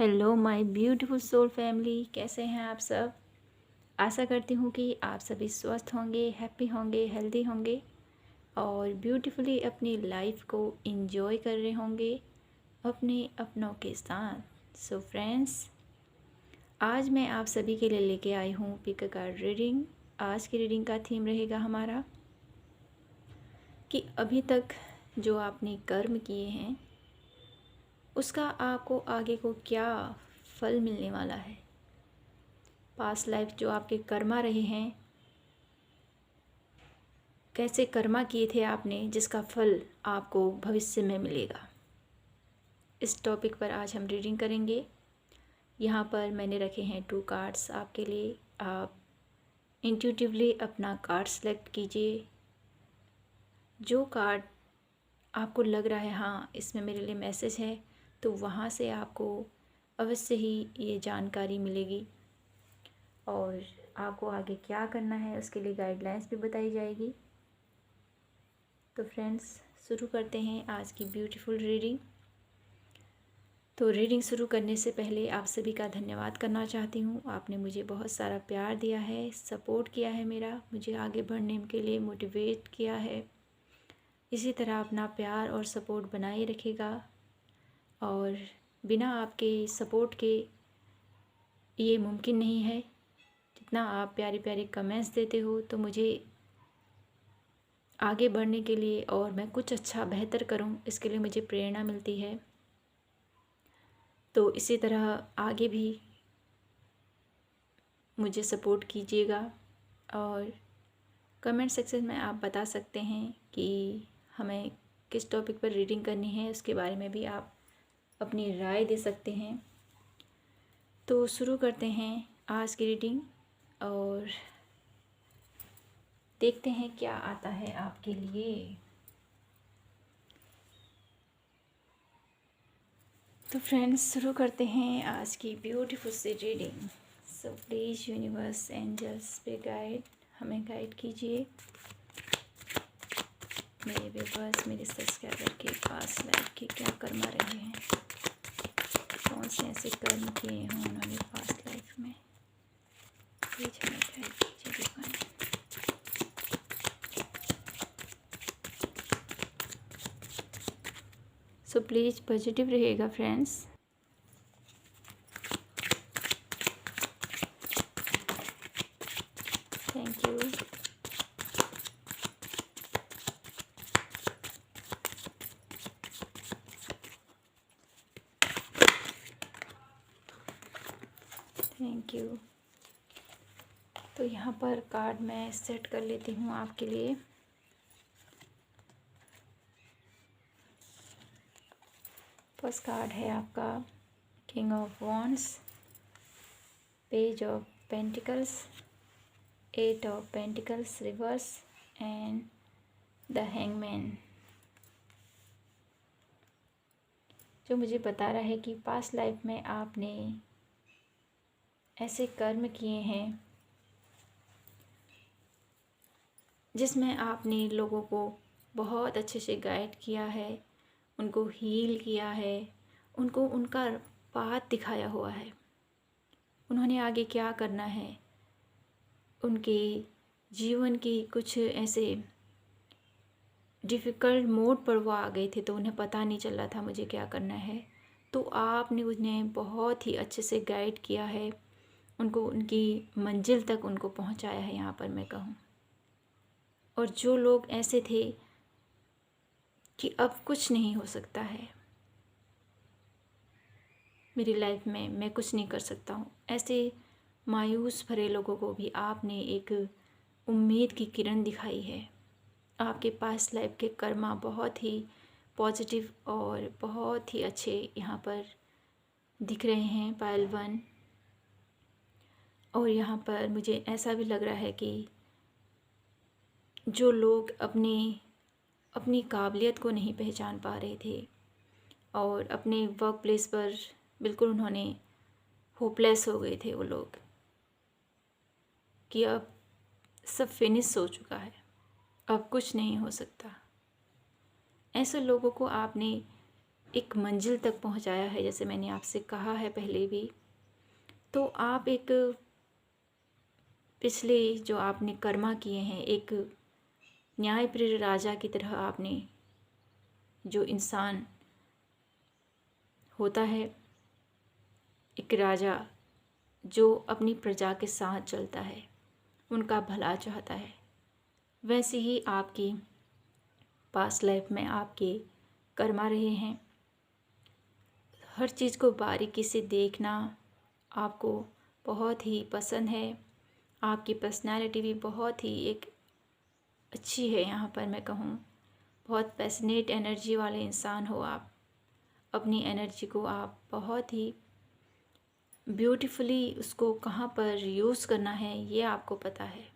Hello my beautiful soul family, कैसे हैं आप सब। आशा करती हूँ कि आप सभी स्वस्थ होंगे, हैप्पी होंगे, हेल्दी होंगे और ब्यूटीफुली अपनी लाइफ को एंजॉय कर रहे होंगे अपने अपनों के साथ। सो फ्रेंड्स, आज मैं आप सभी के लिए लेके आई हूँ पिक कार्ड रीडिंग। आज की रीडिंग का थीम रहेगा हमारा कि अभी तक जो आपने कर्म किए हैं उसका आपको आगे को क्या फल मिलने वाला है। पास्ट लाइफ जो आपके कर्मा रहे हैं, कैसे कर्मा किए थे आपने, जिसका फल आपको भविष्य में मिलेगा। इस टॉपिक पर आज हम रीडिंग करेंगे। यहाँ पर मैंने रखे हैं 2 कार्ड्स आपके लिए। आप इंट्यूटिवली अपना कार्ड सेलेक्ट कीजिए। जो कार्ड आपको लग रहा है हाँ इसमें मेरे लिए मैसेज है, तो वहाँ से आपको अवश्य ही ये जानकारी मिलेगी और आपको आगे क्या करना है उसके लिए गाइडलाइंस भी बताई जाएगी। तो फ्रेंड्स, शुरू करते हैं आज की ब्यूटीफुल रीडिंग। तो रीडिंग शुरू करने से पहले आप सभी का धन्यवाद करना चाहती हूँ। आपने मुझे बहुत सारा प्यार दिया है, सपोर्ट किया है, मेरा मुझे आगे बढ़ने के लिए मोटिवेट किया है। इसी तरह अपना प्यार और सपोर्ट बनाए रखिएगा और बिना आपके सपोर्ट के ये मुमकिन नहीं है। जितना आप प्यारे प्यारे कमेंट्स देते हो तो मुझे आगे बढ़ने के लिए और मैं कुछ अच्छा बेहतर करूं, इसके लिए मुझे प्रेरणा मिलती है। तो इसी तरह आगे भी मुझे सपोर्ट कीजिएगा और कमेंट सेक्शन में आप बता सकते हैं कि हमें किस टॉपिक पर रीडिंग करनी है, उसके बारे में भी आप अपनी राय दे सकते हैं। तो शुरू करते हैं आज की रीडिंग और देखते हैं क्या आता है आपके लिए। तो फ्रेंड्स, शुरू करते हैं आज की ब्यूटीफुल सी reading. So please universe, angels पे गाइड, हमें गाइड कीजिए। मेरे व्यूअर्स, मेरे सब्सक्राइबर के पास लाइफ के क्या कर्म रहे हैं, कौन से ऐसे कर्म किए हों उन्होंने पास्ट लाइफ में, प्लीज हमें गाइड कीजिए डिवाइन। सो प्लीज़ पॉजिटिव रहिएगा friends. Thank you. Thank you. तो यहाँ पर कार्ड मैं सेट कर लेती हूँ आपके लिए। फर्स्ट कार्ड है आपका king of wands, page of pentacles, 8 of pentacles reverse and the hangman. जो मुझे बता रहा है कि पास्ट लाइफ में आपने ऐसे कर्म किए हैं जिसमें आपने लोगों को बहुत अच्छे से गाइड किया है, उनको हील किया है, उनको उनका पाथ दिखाया हुआ है, उन्होंने आगे क्या करना है। उनके जीवन की कुछ ऐसे डिफ़िकल्ट मोड पर वो आ गए थे तो उन्हें पता नहीं चल रहा था मुझे क्या करना है, तो आपने उन्हें बहुत ही अच्छे से गाइड किया है, उनको उनकी मंजिल तक उनको पहुंचाया है, यहाँ पर मैं कहूँ। और जो लोग ऐसे थे कि अब कुछ नहीं हो सकता है मेरी लाइफ में, मैं कुछ नहीं कर सकता हूँ, ऐसे मायूस भरे लोगों को भी आपने एक उम्मीद की किरण दिखाई है। आपके पास लाइफ के कर्मा बहुत ही पॉजिटिव और बहुत ही अच्छे यहाँ पर दिख रहे हैं, पाइल 1। और यहाँ पर मुझे ऐसा भी लग रहा है कि जो लोग अपनी काबिलियत को नहीं पहचान पा रहे थे और अपने वर्क प्लेस पर बिल्कुल उन्होंने होपलेस हो गए थे वो लोग कि अब सब फिनिश हो चुका है, अब कुछ नहीं हो सकता, ऐसे लोगों को आपने एक मंजिल तक पहुंचाया है, जैसे मैंने आपसे कहा है पहले भी। तो आप एक पिछले जो आपने कर्मा किए हैं, एक न्यायप्रिय राजा की तरह आपने, जो इंसान होता है एक राजा जो अपनी प्रजा के साथ चलता है, उनका भला चाहता है, वैसे ही आपकी पास्ट लाइफ में आपके कर्मा रहे हैं। हर चीज़ को बारीकी से देखना आपको बहुत ही पसंद है। आपकी पर्सनैलिटी भी बहुत ही एक अच्छी है। यहाँ पर मैं कहूँ बहुत पैशनेट एनर्जी वाले इंसान हो आप। अपनी एनर्जी को आप बहुत ही ब्यूटीफुली उसको कहाँ पर यूज़ करना है ये आपको पता है।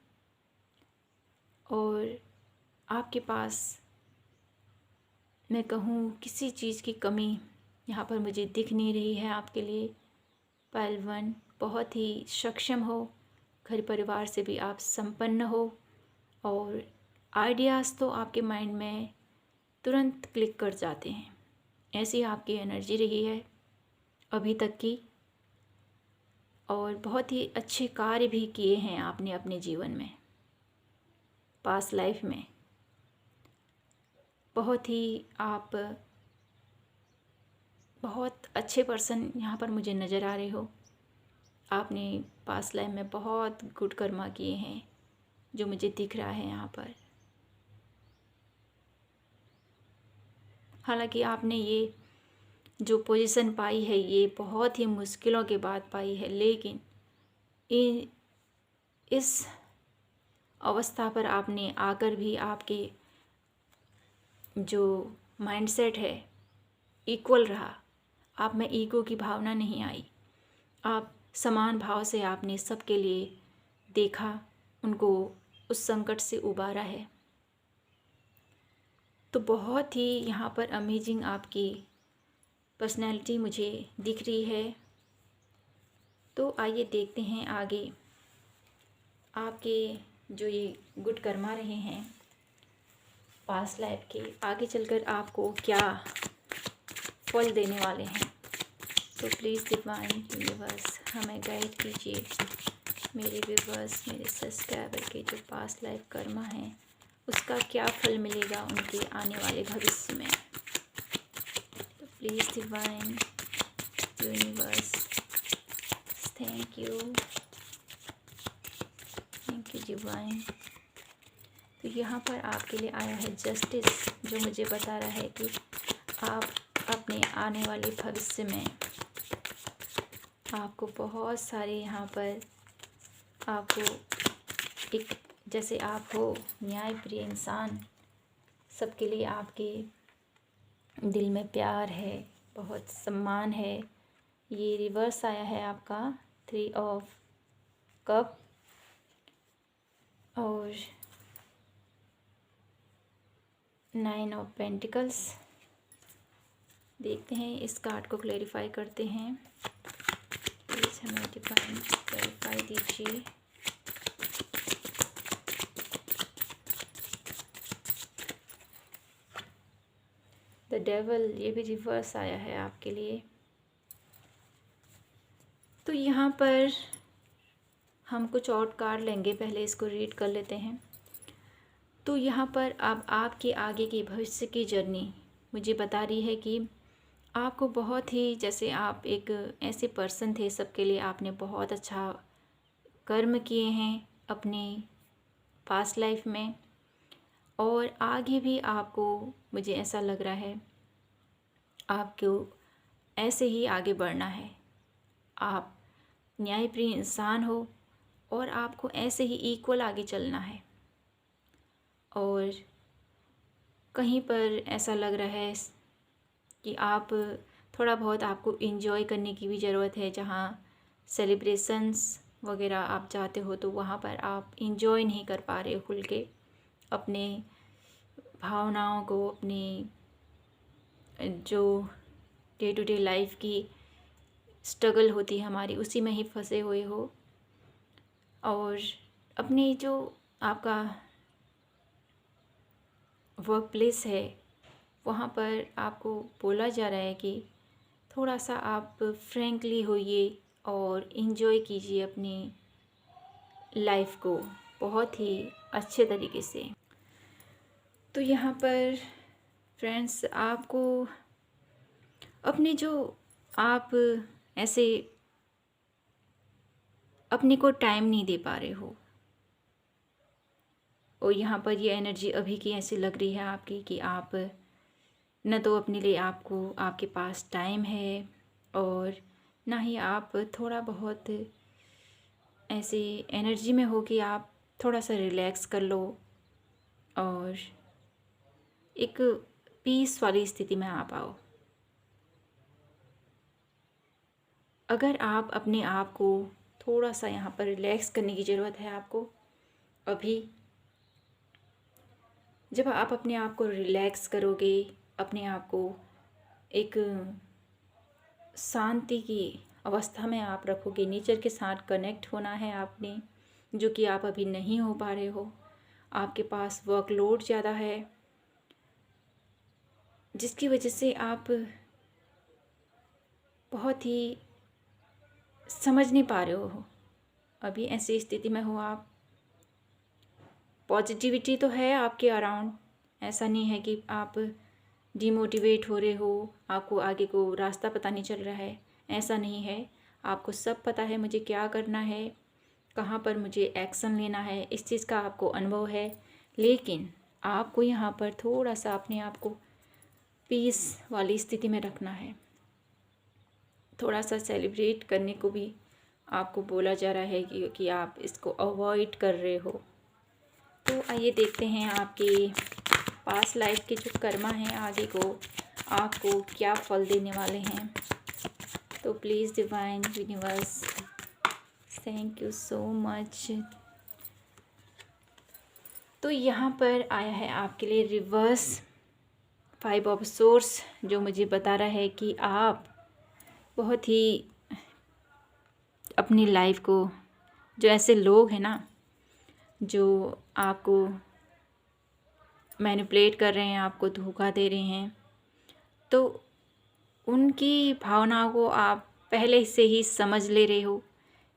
और आपके पास मैं कहूँ किसी चीज़ की कमी यहाँ पर मुझे दिख नहीं रही है आपके लिए। पहलवान बहुत ही सक्षम हो, घर परिवार से भी आप संपन्न हो, और आइडियाज़ तो आपके माइंड में तुरंत क्लिक कर जाते हैं। ऐसी आपकी एनर्जी रही है अभी तक की, और बहुत ही अच्छे कार्य भी किए हैं आपने अपने जीवन में, पास्ट लाइफ में। बहुत ही आप बहुत अच्छे पर्सन यहाँ पर मुझे नज़र आ रहे हो। आपने पास्ट लाइफ में बहुत गुड कर्मा किए हैं जो मुझे दिख रहा है यहाँ पर। हालांकि आपने ये जो पोजीशन पाई है ये बहुत ही मुश्किलों के बाद पाई है, लेकिन इस अवस्था पर आपने आकर भी आपके जो माइंडसेट है इक्वल रहा। आप में ईगो की भावना नहीं आई। आप समान भाव से आपने सबके लिए देखा, उनको उस संकट से उबारा है। तो बहुत ही यहाँ पर अमेजिंग आपकी पर्सनैलिटी मुझे दिख रही है। तो आइए देखते हैं आगे आपके जो ये गुड कर्मा रहे हैं पास्ट लाइफ के, आगे चलकर आपको क्या फल देने वाले हैं। तो प्लीज़ डिवाइन यूनिवर्स हमें गाइड कीजिए। मेरे व्यूवर्स, मेरे सब्सक्राइबर के जो पास्ट लाइफ कर्मा हैं उसका क्या फल मिलेगा उनके आने वाले भविष्य में। तो please divine universe, thank you divine. तो यहाँ पर आपके लिए आया है जस्टिस, जो मुझे बता रहा है कि आप अपने आने वाले भविष्य में आपको बहुत सारे यहाँ पर आपको एक जैसे आप हो न्यायप्रिय इंसान, सबके लिए आपके दिल में प्यार है, बहुत सम्मान है। ये रिवर्स आया है आपका 3 ऑफ कप और 9 ऑफ पेंटिकल्स। देखते हैं इस कार्ड को क्लैरिफाई करते हैं। प्लीज़ हमें डिवाइन क्लैरिफाई दीजिए। द डेविल, ये भी रिवर्स आया है आपके लिए। तो यहाँ पर हम कुछ और कार्ड लेंगे, पहले इसको रीड कर लेते हैं। तो यहाँ पर अब आपके आगे की भविष्य की जर्नी मुझे बता रही है कि आपको बहुत ही, जैसे आप एक ऐसे पर्सन थे सबके लिए आपने बहुत अच्छा कर्म किए हैं अपने पास्ट लाइफ में, और आगे भी आपको, मुझे ऐसा लग रहा है आपको ऐसे ही आगे बढ़ना है। आप न्यायप्रिय इंसान हो और आपको ऐसे ही इक्वल आगे चलना है। और कहीं पर ऐसा लग रहा है कि आप थोड़ा बहुत आपको एंजॉय करने की भी ज़रूरत है। जहाँ सेलिब्रेशंस वगैरह आप जाते हो तो वहाँ पर आप एंजॉय नहीं कर पा रहे हो खुल के अपने भावनाओं को, अपनी जो डे टू डे लाइफ की स्ट्रगल होती है हमारी, उसी में ही फंसे हुए हो। और अपनी जो आपका वर्क प्लेस है वहाँ पर आपको बोला जा रहा है कि थोड़ा सा आप फ्रैंकली होइए और इन्जॉय कीजिए अपनी लाइफ को बहुत ही अच्छे तरीके से। तो यहाँ पर फ्रेंड्स आपको अपने जो आप ऐसे अपने को टाइम नहीं दे पा रहे हो, और यहाँ पर ये एनर्जी अभी की ऐसी लग रही है आपकी कि आप न तो अपने लिए आपको आपके पास टाइम है, और ना ही आप थोड़ा बहुत ऐसे एनर्जी में हो कि आप थोड़ा सा रिलैक्स कर लो और एक पीस वाली स्थिति में आ पाओ। अगर आप अपने आप को थोड़ा सा यहाँ पर रिलैक्स करने की ज़रूरत है आपको अभी। जब आप अपने आप को रिलैक्स करोगे, अपने आप को एक शांति की अवस्था में आप रखोगे, नेचर के साथ कनेक्ट होना है आपने, जो कि आप अभी नहीं हो पा रहे हो। आपके पास वर्कलोड ज़्यादा है, जिसकी वजह से आप बहुत ही समझ नहीं पा रहे हो। अभी ऐसी स्थिति में हो आप। पॉजिटिविटी तो है आपके अराउंड, ऐसा नहीं है कि आप डिमोटिवेट हो रहे हो, आपको आगे को रास्ता पता नहीं चल रहा है, ऐसा नहीं है। आपको सब पता है मुझे क्या करना है, कहाँ पर मुझे एक्शन लेना है, इस चीज़ का आपको अनुभव है। लेकिन आपको यहाँ पर थोड़ा सा अपने आप को पीस वाली स्थिति में रखना है। थोड़ा सा सेलिब्रेट करने को भी आपको बोला जा रहा है कि आप इसको अवॉइड कर रहे हो। तो आइए देखते हैं आपके पास्ट लाइफ के जो कर्मा हैं आगे को आपको क्या फल देने वाले हैं। तो please divine universe, thank you so much. तो यहाँ पर आया है आपके लिए रिवर्स 5 ऑफ सोर्स, जो मुझे बता रहा है कि आप बहुत ही अपनी लाइफ को, जो ऐसे लोग हैं ना जो आपको मैनिपुलेट कर रहे हैं, आपको धोखा दे रहे हैं, तो उनकी भावनाओं को आप पहले से ही समझ ले रहे हो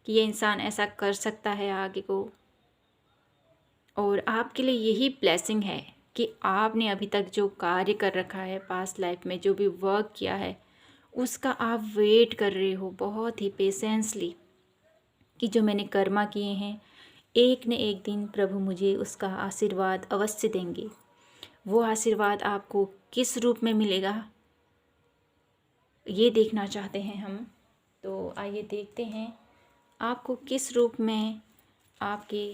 कि ये इंसान ऐसा कर सकता है आगे को। और आपके लिए यही ब्लेसिंग है कि आपने अभी तक जो कार्य कर रखा है पास्ट लाइफ में, जो भी वर्क किया है, उसका आप वेट कर रहे हो बहुत ही पेशेंसली कि जो मैंने कर्मा किए हैं एक न एक दिन प्रभु मुझे उसका आशीर्वाद अवश्य देंगे। वो आशीर्वाद आपको किस रूप में मिलेगा ये देखना चाहते हैं हम। तो आइए देखते हैं आपको किस रूप में आपके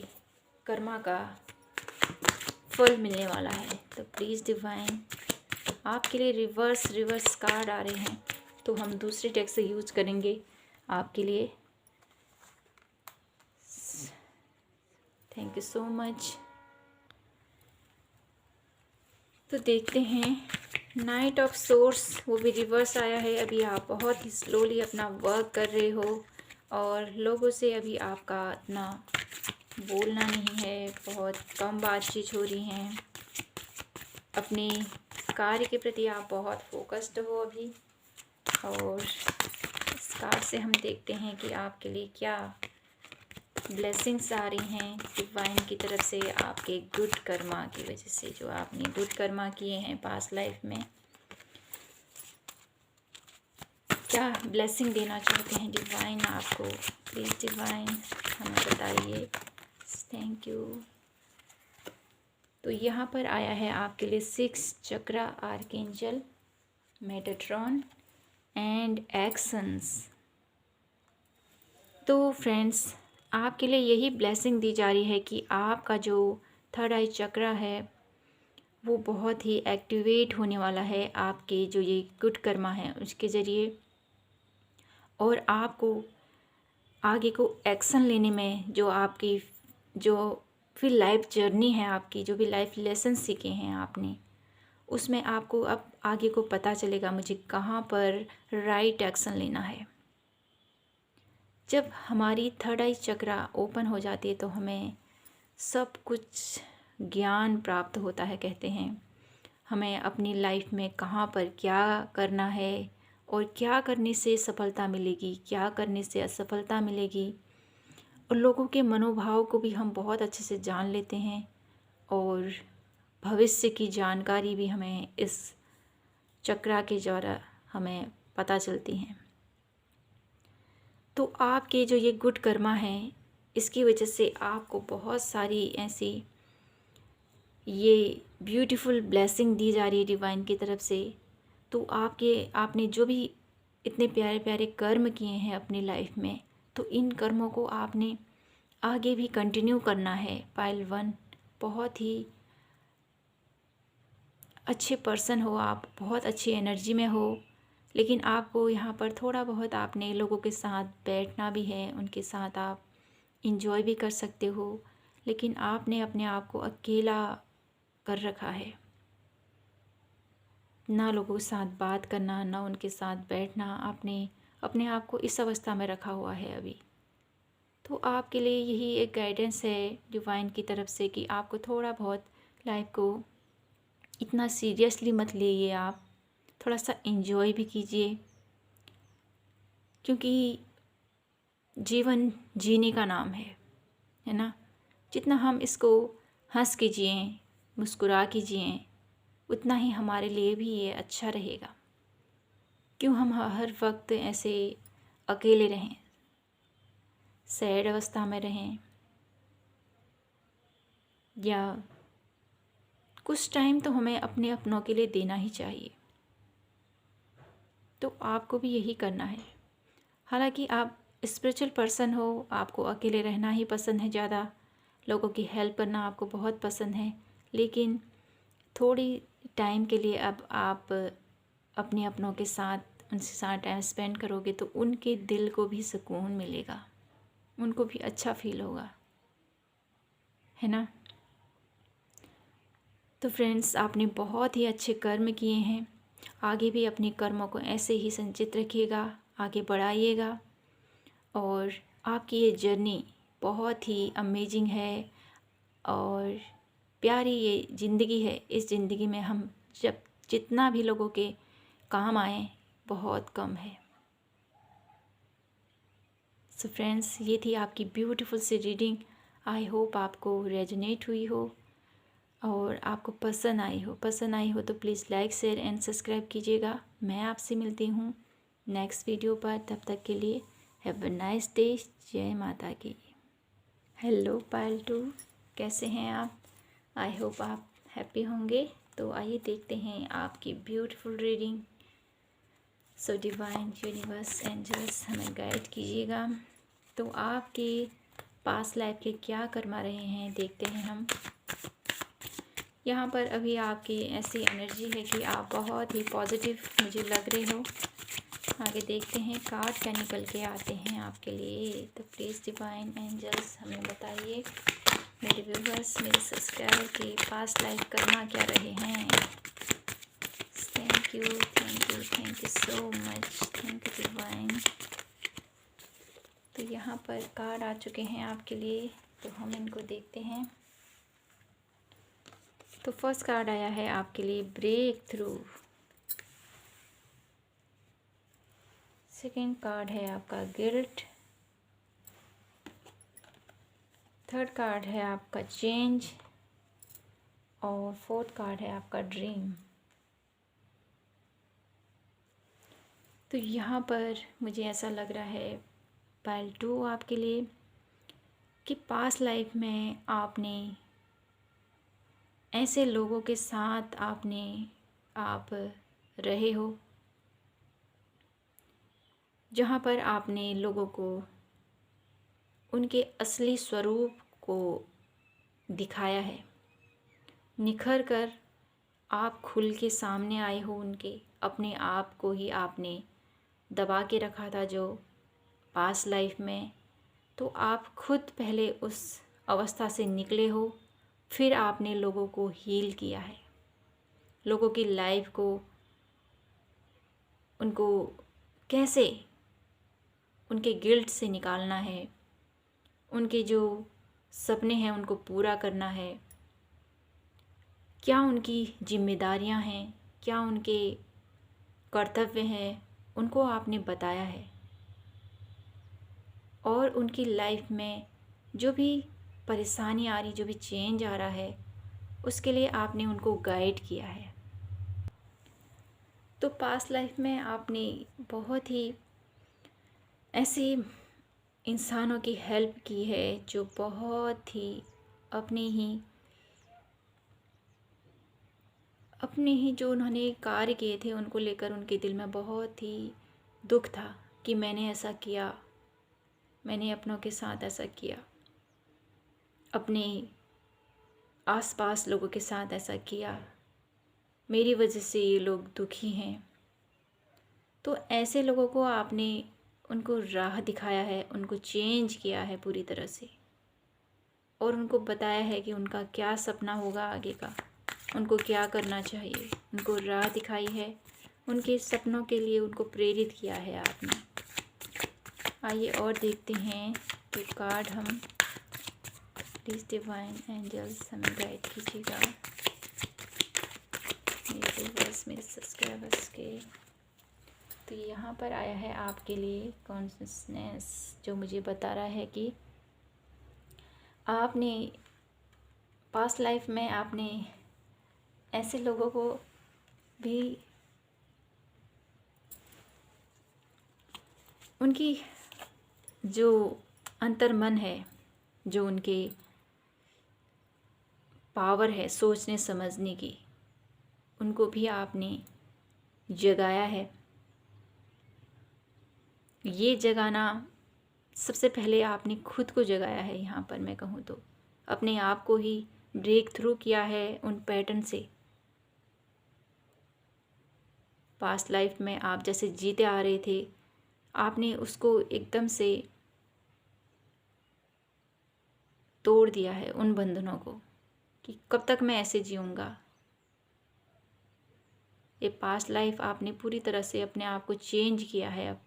कर्मा का फल मिलने वाला है। तो प्लीज़ डिवाइन, आपके लिए रिवर्स कार्ड आ रहे हैं, तो हम दूसरे डेक से यूज करेंगे आपके लिए। Thank you so much. तो देखते हैं नाइट ऑफ सोर्स, वो भी रिवर्स आया है। अभी आप बहुत ही स्लोली अपना वर्क कर रहे हो और लोगों से अभी आपका इतना बोलना नहीं है, बहुत कम बातचीत हो रही हैं। अपने कार्य के प्रति आप बहुत फोकस्ड हो अभी। और इस कार्ड से हम देखते हैं कि आपके लिए क्या ब्लेसिंग्स आ रही हैं डिवाइन की तरफ से, आपके गुड कर्मा की वजह से, जो आपने गुड कर्मा किए हैं पास्ट लाइफ में। क्या ब्लेसिंग देना चाहते हैं डिवाइन आपको? प्लीज़ डिवाइन हमें बताइए। Thank you. तो यहाँ पर आया है आपके लिए 6 चक्रा आर्कएंजल, मेटाट्रॉन एंड एक्शंस। तो फ्रेंड्स, आपके लिए यही ब्लेसिंग दी जा रही है कि आपका जो थर्ड आई चक्रा है वो बहुत ही एक्टिवेट होने वाला है आपके जो ये गुड कर्मा है उसके ज़रिए, और आपको आगे को एक्शन लेने में, जो आपकी जो फिर लाइफ जर्नी है आपकी, जो भी लाइफ लेसन सीखे हैं आपने, उसमें आपको अब आगे को पता चलेगा मुझे कहाँ पर राइट एक्शन लेना है। जब हमारी थर्ड आई चक्रा ओपन हो जाती है तो हमें सब कुछ ज्ञान प्राप्त होता है, कहते हैं। हमें अपनी लाइफ में कहाँ पर क्या करना है और क्या करने से सफलता मिलेगी, क्या करने से असफलता मिलेगी, और लोगों के मनोभाव को भी हम बहुत अच्छे से जान लेते हैं और भविष्य की जानकारी भी हमें इस चक्रा के द्वारा हमें पता चलती हैं। तो आपके जो ये गुड कर्मा हैं, इसकी वजह से आपको बहुत सारी ऐसी ये ब्यूटीफुल ब्लेसिंग दी जा रही है डिवाइन की तरफ से। तो आपने जो भी इतने प्यारे प्यारे कर्म किए हैं अपनी लाइफ में, तो इन कर्मों को आपने आगे भी कंटिन्यू करना है। पाइल 1 बहुत ही अच्छे पर्सन हो आप, बहुत अच्छी एनर्जी में हो, लेकिन आपको यहाँ पर थोड़ा बहुत आपने लोगों के साथ बैठना भी है, उनके साथ आप इंजॉय भी कर सकते हो, लेकिन आपने अपने आप को अकेला कर रखा है। ना लोगों के साथ बात करना, ना उनके साथ बैठना, आपने अपने आप को इस अवस्था में रखा हुआ है अभी। तो आपके लिए यही एक गाइडेंस है डिवाइन की तरफ से कि आपको थोड़ा बहुत लाइफ को इतना सीरियसली मत लीजिए, आप थोड़ा सा एंजॉय भी कीजिए, क्योंकि जीवन जीने का नाम है ना। जितना हम इसको हंस के जिए, मुस्कुरा के जिए, उतना ही हमारे लिए भी ये अच्छा रहेगा। क्यों हम हर वक्त ऐसे अकेले रहें, सैड अवस्था में रहें, या कुछ टाइम तो हमें अपने अपनों के लिए देना ही चाहिए। तो आपको भी यही करना है। हालांकि आप स्पिरिचुअल पर्सन हो, आपको अकेले रहना ही पसंद है, ज़्यादा लोगों की हेल्प करना आपको बहुत पसंद है, लेकिन थोड़ी टाइम के लिए अब आप अपने अपनों के साथ, उनके साथ टाइम स्पेंड करोगे तो उनके दिल को भी सुकून मिलेगा, उनको भी अच्छा फील होगा, है ना। तो फ्रेंड्स, आपने बहुत ही अच्छे कर्म किए हैं, आगे भी अपने कर्मों को ऐसे ही संचित रखिएगा, आगे बढ़ाइएगा, और आपकी ये जर्नी बहुत ही अमेजिंग है और प्यारी ये ज़िंदगी है। इस ज़िंदगी में हम जब जितना भी लोगों के काम आए बहुत कम है। सो फ्रेंड्स, ये थी आपकी ब्यूटीफुल सी रीडिंग। आई होप आपको रेजोनेट हुई हो और आपको पसंद आई हो तो please like, share and subscribe कीजिएगा। मैं आपसे मिलती हूँ नेक्स्ट वीडियो पर, तब तक के लिए हैव अ नाइस डे। जय माता की। हेलो पायल 2, कैसे हैं आप? आई होप आप हैप्पी होंगे। तो आइए देखते हैं आपकी beautiful reading. So divine universe angels हमें गाइड कीजिएगा। तो आपके पास्ट लाइफ के क्या कर्मा रहे हैं देखते हैं हम। यहाँ पर अभी आपकी ऐसी एनर्जी है कि आप बहुत ही पॉजिटिव मुझे लग रहे हो। आगे देखते हैं कार्ड क्या निकल के आते हैं आपके लिए। तो प्लीज़ डिवाइन एंजल्स हमें बताइए, मेरे व्यूवर्स, मेरे सब्सक्राइबर के पास्ट लाइफ कर्मा क्या रहे हैं। Thank you so much, thank you divine. तो यहाँ पर कार्ड आ चुके हैं आपके लिए, तो हम इनको देखते हैं। तो फर्स्ट कार्ड आया है आपके लिए ब्रेक थ्रू। सेकेंड कार्ड है आपका गिल्ट। थर्ड कार्ड है आपका चेंज। और फोर्थ कार्ड है आपका ड्रीम। तो यहाँ पर मुझे ऐसा लग रहा है पाइल 2 आपके लिए कि पास्ट लाइफ में आपने ऐसे लोगों के साथ आप रहे हो जहाँ पर आपने लोगों को उनके असली स्वरूप को दिखाया है, निखर कर आप खुल के सामने आए हो उनके। अपने आप को ही आपने दबा के रखा था जो पास्ट लाइफ में, तो आप खुद पहले उस अवस्था से निकले हो, फिर आपने लोगों को हील किया है, लोगों की लाइफ को, उनको कैसे उनके गिल्ट से निकालना है, उनके जो सपने हैं उनको पूरा करना है, क्या उनकी जिम्मेदारियां हैं, क्या उनके कर्तव्य हैं, उनको आपने बताया है। और उनकी लाइफ में जो भी परेशानी आ रही, जो भी चेंज आ रहा है, उसके लिए आपने उनको गाइड किया है। तो पास्ट लाइफ में आपने बहुत ही ऐसे इंसानों की हेल्प की है जो बहुत ही अपने ही जो उन्होंने कार्य किए थे उनको लेकर उनके दिल में बहुत ही दुख था कि मैंने ऐसा किया, मैंने अपनों के साथ ऐसा किया, अपने आसपास लोगों के साथ ऐसा किया, मेरी वजह से ये लोग दुखी हैं। तो ऐसे लोगों को आपने उनको राह दिखाया है, उनको चेंज किया है पूरी तरह से, और उनको बताया है कि उनका क्या सपना होगा आगे का, उनको क्या करना चाहिए, उनको राह दिखाई है, उनके सपनों के लिए उनको प्रेरित किया है आपने। आइए और देखते हैं कि कार्ड हम प्लीज़ डिवाइन एंजल्स हमें गाइड कीजिएगा मेरे व्यूअर्स, मेरे सब्सक्राइबर्स के। तो यहाँ पर आया है आपके लिए कॉन्शियसनेस, जो मुझे बता रहा है कि आपने पास्ट लाइफ में आपने ऐसे लोगों को भी उनकी जो अंतर्मन है, जो उनके पावर है सोचने समझने की, उनको भी आपने जगाया है। ये जगाना सबसे पहले आपने खुद को जगाया है। यहाँ पर मैं कहूँ तो अपने आप को ही ब्रेक थ्रू किया है उन पैटर्न से। पास्ट लाइफ में आप जैसे जीते आ रहे थे, आपने उसको एकदम से तोड़ दिया है उन बंधनों को कि कब तक मैं ऐसे जीऊँगा। ये पास्ट लाइफ आपने पूरी तरह से अपने आप को चेंज किया है अब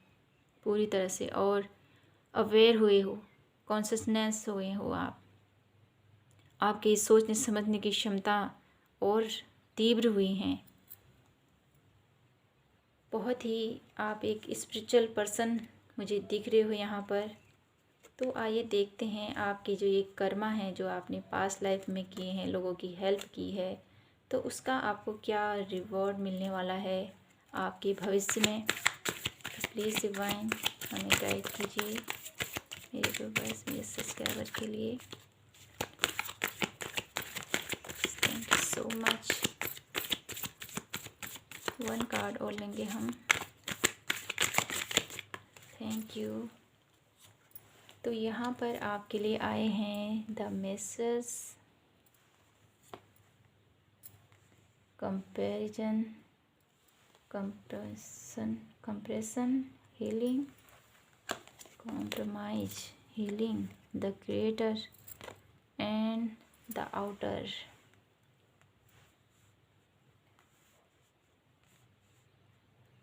पूरी तरह से, और अवेयर हुए हो, कॉन्शियसनेस हुए हो आप। आपकी सोचने समझने की क्षमता और तीव्र हुई हैं। बहुत ही आप एक स्पिरिचुअल पर्सन मुझे दिख रहे हो यहाँ पर। तो आइए देखते हैं आपके जो ये कर्मा है जो आपने पास्ट लाइफ में किए हैं, लोगों की हेल्प की है, तो उसका आपको क्या रिवॉर्ड मिलने वाला है आपके भविष्य में। तो प्लीज़ डिवाइन हमें गाइड कीजिए मेरे व्यूअर्स, मेरे सब्सक्राइबर के लिए। Thank you so much. One card और लेंगे हम। Thank you. तो यहाँ पर आपके लिए आए हैं the message compression healing, compromise healing, the creator and the outer.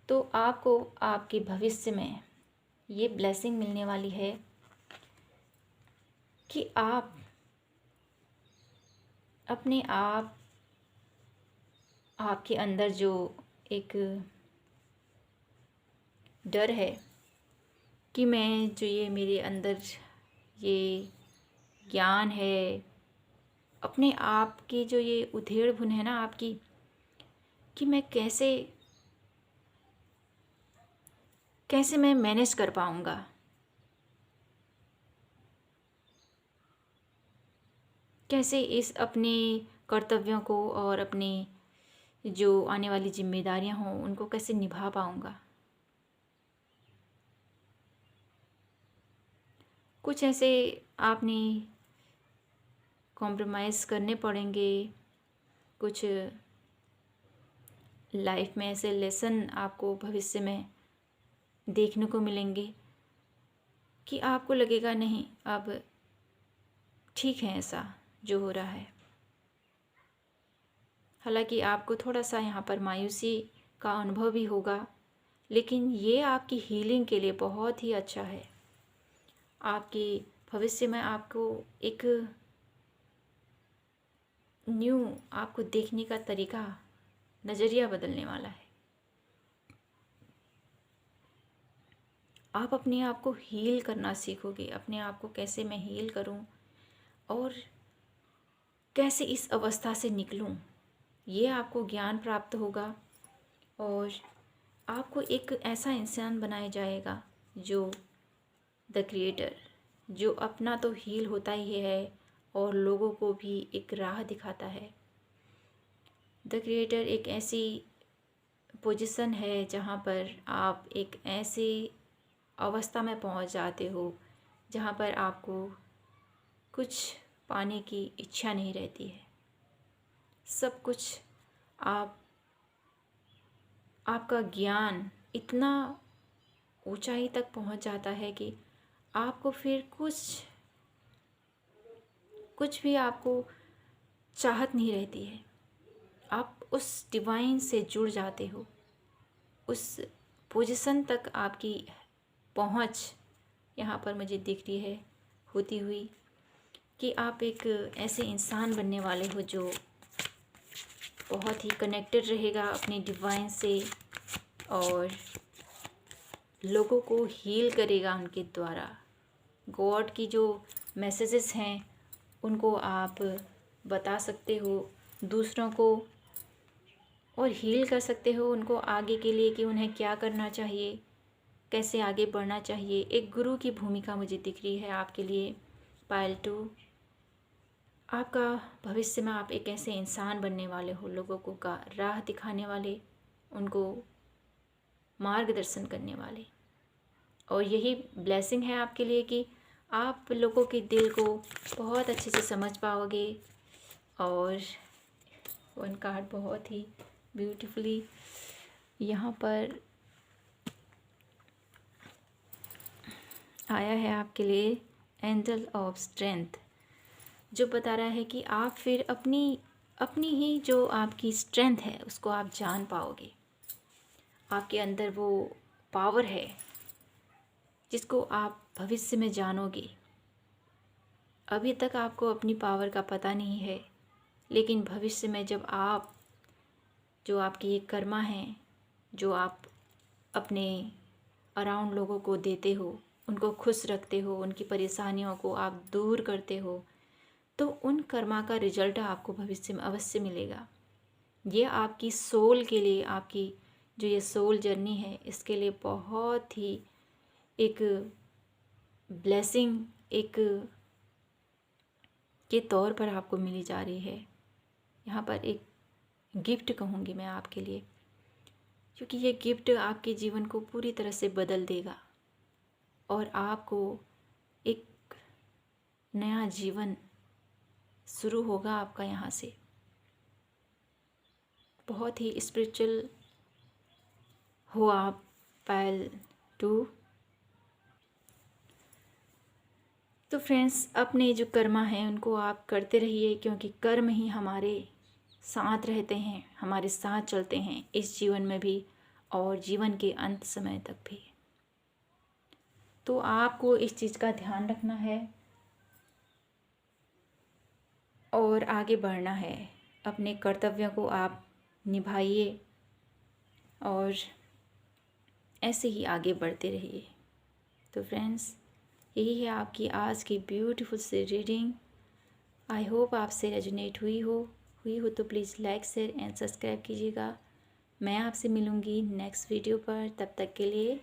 तो आपको आपके भविष्य में ये ब्लेसिंग मिलने वाली है कि आप अपने आप, आपके अंदर जो एक डर है कि मैं जो ये मेरे अंदर ये ज्ञान है, अपने आप की जो ये उधेड़ बुन है ना आपकी, कि मैं कैसे मैं मैनेज कर पाऊँगा, कैसे इस अपने कर्तव्यों को और अपने जो आने वाली जिम्मेदारियां हों उनको कैसे निभा पाऊँगा। कुछ ऐसे आपने कॉम्प्रोमाइज़ करने पड़ेंगे, कुछ लाइफ में ऐसे लेसन आपको भविष्य में देखने को मिलेंगे कि आपको लगेगा नहीं अब ठीक है ऐसा जो हो रहा है। हालांकि आपको थोड़ा सा यहाँ पर मायूसी का अनुभव भी होगा, लेकिन ये आपकी हीलिंग के लिए बहुत ही अच्छा है। आपके भविष्य में आपको एक न्यू आपको देखने का तरीका, नज़रिया बदलने वाला है। आप अपने आप को हील करना सीखोगे, अपने आप को कैसे मैं हील करूं और कैसे इस अवस्था से निकलूं, ये आपको ज्ञान प्राप्त होगा। और आपको एक ऐसा इंसान बनाया जाएगा जो द क्रिएटर, जो अपना तो हील होता ही है और लोगों को भी एक राह दिखाता है। द क्रिएटर एक ऐसी पोजीशन है जहाँ पर आप एक ऐसी अवस्था में पहुँच जाते हो जहाँ पर आपको कुछ पाने की इच्छा नहीं रहती है। सब कुछ आपका ज्ञान इतना ऊंचाई तक पहुंच जाता है कि आपको फिर कुछ भी आपको चाहत नहीं रहती है। आप उस डिवाइन से जुड़ जाते हो। उस पोजीशन तक आपकी पहुंच यहाँ पर मुझे दिख रही है होती हुई कि आप एक ऐसे इंसान बनने वाले हो जो बहुत ही कनेक्टेड रहेगा अपने डिवाइन से और लोगों को हील करेगा उनके द्वारा। गॉड की जो मैसेजेस हैं उनको आप बता सकते हो दूसरों को और हील कर सकते हो उनको आगे के लिए कि उन्हें क्या करना चाहिए, कैसे आगे बढ़ना चाहिए। एक गुरु की भूमिका मुझे दिख रही है आपके लिए पायल 2। आपका भविष्य में आप एक ऐसे इंसान बनने वाले हो, लोगों को का राह दिखाने वाले, उनको मार्गदर्शन करने वाले। और यही ब्लेसिंग है आपके लिए कि आप लोगों के दिल को बहुत अच्छे से समझ पाओगे। और वन कार्ड बहुत ही ब्यूटीफुली यहाँ पर आया है आपके लिए, एंजल ऑफ स्ट्रेंथ, जो बता रहा है कि आप फिर अपनी ही जो आपकी स्ट्रेंथ है उसको आप जान पाओगे। आपके अंदर वो पावर है जिसको आप भविष्य में जानोगे। अभी तक आपको अपनी पावर का पता नहीं है, लेकिन भविष्य में जब आप जो आपकी ये कर्मा है, जो आप अपने अराउंड लोगों को देते हो, उनको खुश रखते हो, उनकी परेशानियों को आप दूर करते हो, तो उन कर्मा का रिजल्ट आपको भविष्य में अवश्य मिलेगा। ये आपकी सोल के लिए, आपकी जो ये सोल जर्नी है, इसके लिए बहुत ही एक ब्लेसिंग एक के तौर पर आपको मिली जा रही है। यहाँ पर एक गिफ्ट कहूँगी मैं आपके लिए, क्योंकि ये गिफ्ट आपके जीवन को पूरी तरह से बदल देगा और आपको एक नया जीवन शुरू होगा आपका यहाँ से। बहुत ही स्पिरिचुअल हो आप पायल 2। तो फ्रेंड्स, अपने जो कर्मा हैं उनको आप करते रहिए, क्योंकि कर्म ही हमारे साथ रहते हैं, हमारे साथ चलते हैं इस जीवन में भी और जीवन के अंत समय तक भी। तो आपको इस चीज़ का ध्यान रखना है और आगे बढ़ना है। अपने कर्तव्यों को आप निभाइए और ऐसे ही आगे बढ़ते रहिए। तो फ्रेंड्स, यही है आपकी आज की ब्यूटीफुल सी रीडिंग। आई होप आपसे रेजोनेट हुई हो तो please like share and subscribe कीजिएगा। मैं आपसे मिलूँगी नेक्स्ट वीडियो पर, तब तक के लिए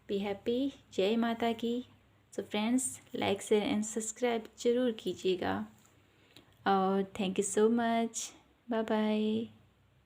बी हैप्पी। जय माता की। So friends, like share and subscribe ज़रूर कीजिएगा और thank you so much. Bye bye.